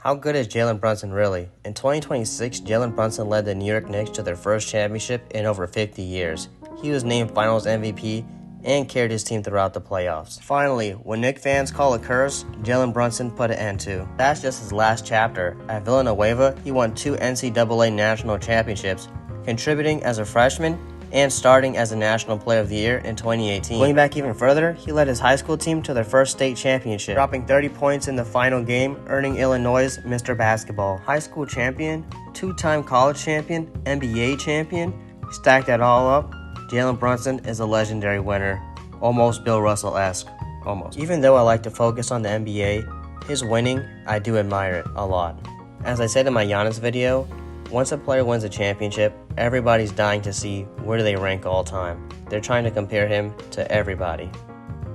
How good is Jalen Brunson really? In 2026, Jalen Brunson led the New York Knicks to their first championship in over 50 years. He was named Finals MVP and carried his team throughout the playoffs. Finally, when Knicks fans call a curse, Jalen Brunson put an end to. That's just his last chapter. At Villanova, he won 2 NCAA national championships, contributing as a freshman and starting as a National Player of the Year in 2018. Going back even further, he led his high school team to their first state championship, dropping 30 points in the final game, earning Illinois' Mr. Basketball. High school champion, 2-time college champion, NBA champion. Stack that all up, Jalen Brunson is a legendary winner. Almost Bill Russell-esque. Almost. Even though I like to focus on the NBA, his winning, I do admire it a lot. As I said in my Giannis video, once a player wins a championship, everybody's dying to see where do they rank all time. They're trying to compare him to everybody.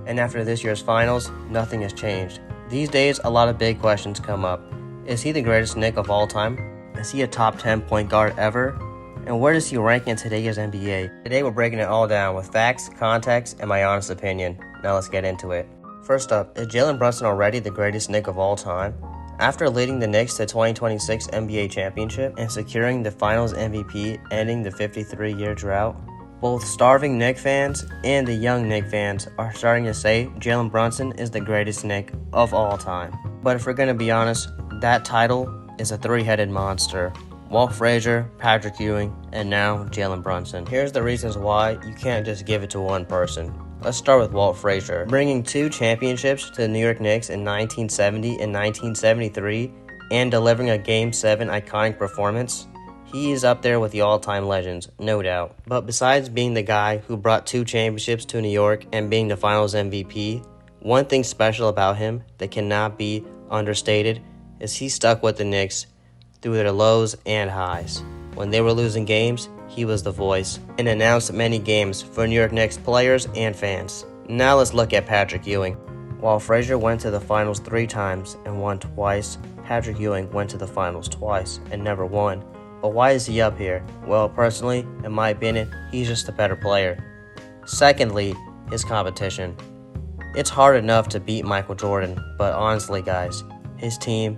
And after this year's finals, nothing has changed. These days, a lot of big questions come up. Is he the greatest Knick of all time? Is he a top 10 point guard ever? And where does he rank in today's NBA? Today we're breaking it all down with facts, context, and my honest opinion. Now let's get into it. First up, is Jalen Brunson already the greatest Knick of all time? After leading the Knicks to 2026 NBA championship and securing the Finals MVP, ending the 53-year drought, both starving Knicks fans and the young Knicks fans are starting to say Jalen Brunson is the greatest Knick of all time. But if we're going to be honest, that title is a three-headed monster. Walt Frazier, Patrick Ewing, and now Jalen Brunson. Here's the reasons why you can't just give it to one person. Let's start with Walt Frazier. Bringing 2 championships to the New York Knicks in 1970 and 1973 and delivering a Game 7 iconic performance, he is up there with the all-time legends, no doubt. But besides being the guy who brought 2 championships to New York and being the Finals MVP, one thing special about him that cannot be understated is he stuck with the Knicks through their lows and highs. When they were losing games, he was the voice and announced many games for New York Knicks players and fans. Now let's look at Patrick Ewing. While Frazier went to the finals 3 times and won twice, Patrick Ewing went to the finals twice and never won. But why is he up here? Well, personally, in my opinion, he's just a better player. Secondly, his competition. It's hard enough to beat Michael Jordan, but honestly guys, his team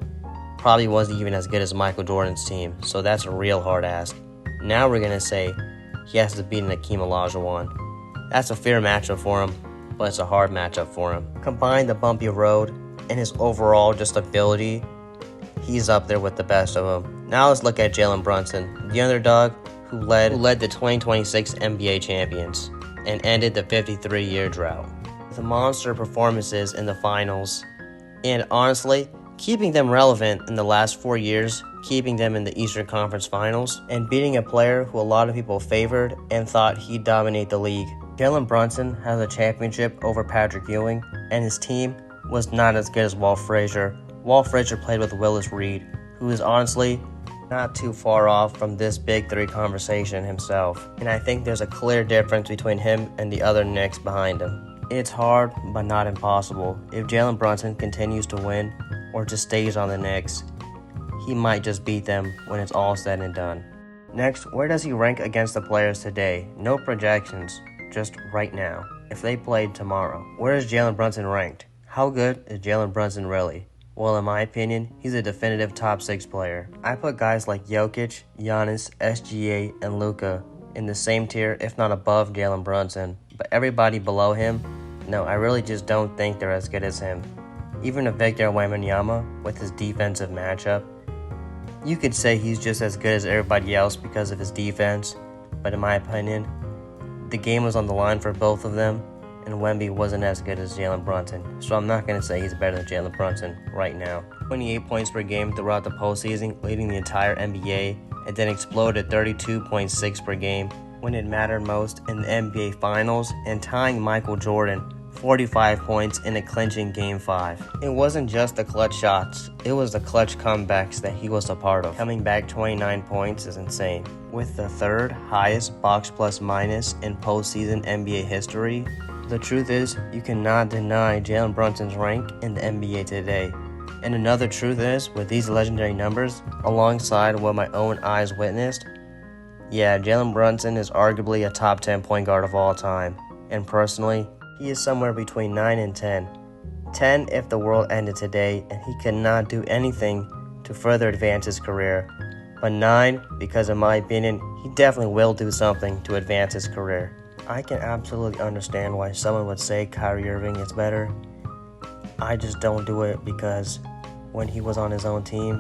probably wasn't even as good as Michael Jordan's team, so that's a real hard ask. Now we're going to say he has to beat Hakeem Olajuwon. That's a fair matchup for him, but it's a hard matchup for him. Combine the bumpy road and his overall just ability, he's up there with the best of them. Now let's look at Jalen Brunson, the underdog who led the 2026 NBA champions and ended the 53-year drought. With monster performances in the finals, and honestly, keeping them relevant in the last 4 years, keeping them in the Eastern Conference Finals, and beating a player who a lot of people favored and thought he'd dominate the league. Jalen Brunson has a championship over Patrick Ewing, and his team was not as good as Walt Frazier. Walt Frazier played with Willis Reed, who is honestly not too far off from this Big 3 conversation himself. And I think there's a clear difference between him and the other Knicks behind him. It's hard, but not impossible. If Jalen Brunson continues to win, or just stays on the Knicks, he might just beat them when it's all said and done. Next, where does he rank against the players today? No projections, just right now. If they played tomorrow, where is Jalen Brunson ranked? How good is Jalen Brunson really? Well, in my opinion, he's a definitive top 6 player. I put guys like Jokic, Giannis, SGA, and Luka in the same tier, if not above Jalen Brunson. But everybody below him, no, I really just don't think they're as good as him. Even a Victor Wembanyama with his defensive matchup, you could say he's just as good as everybody else because of his defense, but in my opinion, the game was on the line for both of them, and Wemby wasn't as good as Jalen Brunson, so I'm not going to say he's better than Jalen Brunson right now. 28 points per game throughout the postseason, leading the entire NBA, and then exploded 32.6 per game when it mattered most in the NBA Finals, and tying Michael Jordan 45 points in a clinching Game 5. It wasn't just the clutch shots, it was the clutch comebacks that he was a part of. Coming back 29 points is insane. With the 3rd highest box plus minus in postseason NBA history, the truth is, you cannot deny Jalen Brunson's rank in the NBA today. And another truth is, with these legendary numbers, alongside what my own eyes witnessed, yeah, Jalen Brunson is arguably a top 10 point guard of all time. And personally, he is somewhere between 9 and 10. 10 if the world ended today and he could not do anything to to further advance his career. But 9, because in my opinion, he definitely will do something to advance his career. I can absolutely understand why someone would say Kyrie Irving is better. I just don't do it because when he was on his own team,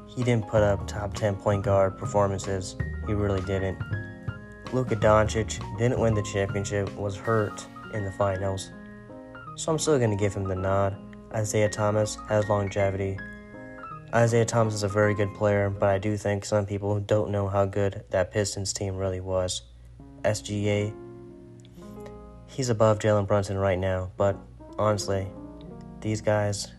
he didn't put up top 10 point guard performances. He really didn't. Luka Doncic didn't win the championship, was hurt in the finals. So I'm still going to give him the nod. Isaiah Thomas has longevity. Isaiah Thomas is a very good player, but I do think some people don't know how good that Pistons team really was. SGA, he's above Jalen Brunson right now, but honestly, these guys,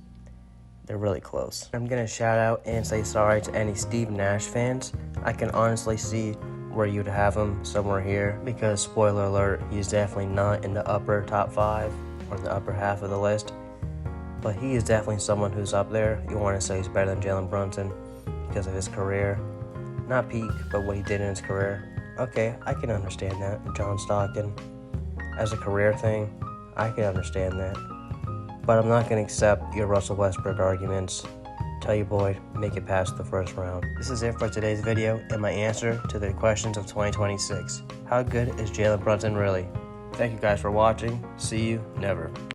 they're really close. I'm going to shout out and say sorry to any Steve Nash fans. I can honestly see where you'd have him somewhere here because, spoiler alert, he's definitely not in the upper top 5 or the upper half of the list. But he is definitely someone who's up there. You want to say he's better than Jalen Brunson because of his career. Not peak, but what he did in his career. Okay, I can understand that. John Stockton, as a career thing, I can understand that. But I'm not going to accept your Russell Westbrook arguments. Tell your boy, make it past the first round. This is it for today's video and my answer to the questions of 2026. How good is Jalen Brunson really? Thank you guys for watching. See you never.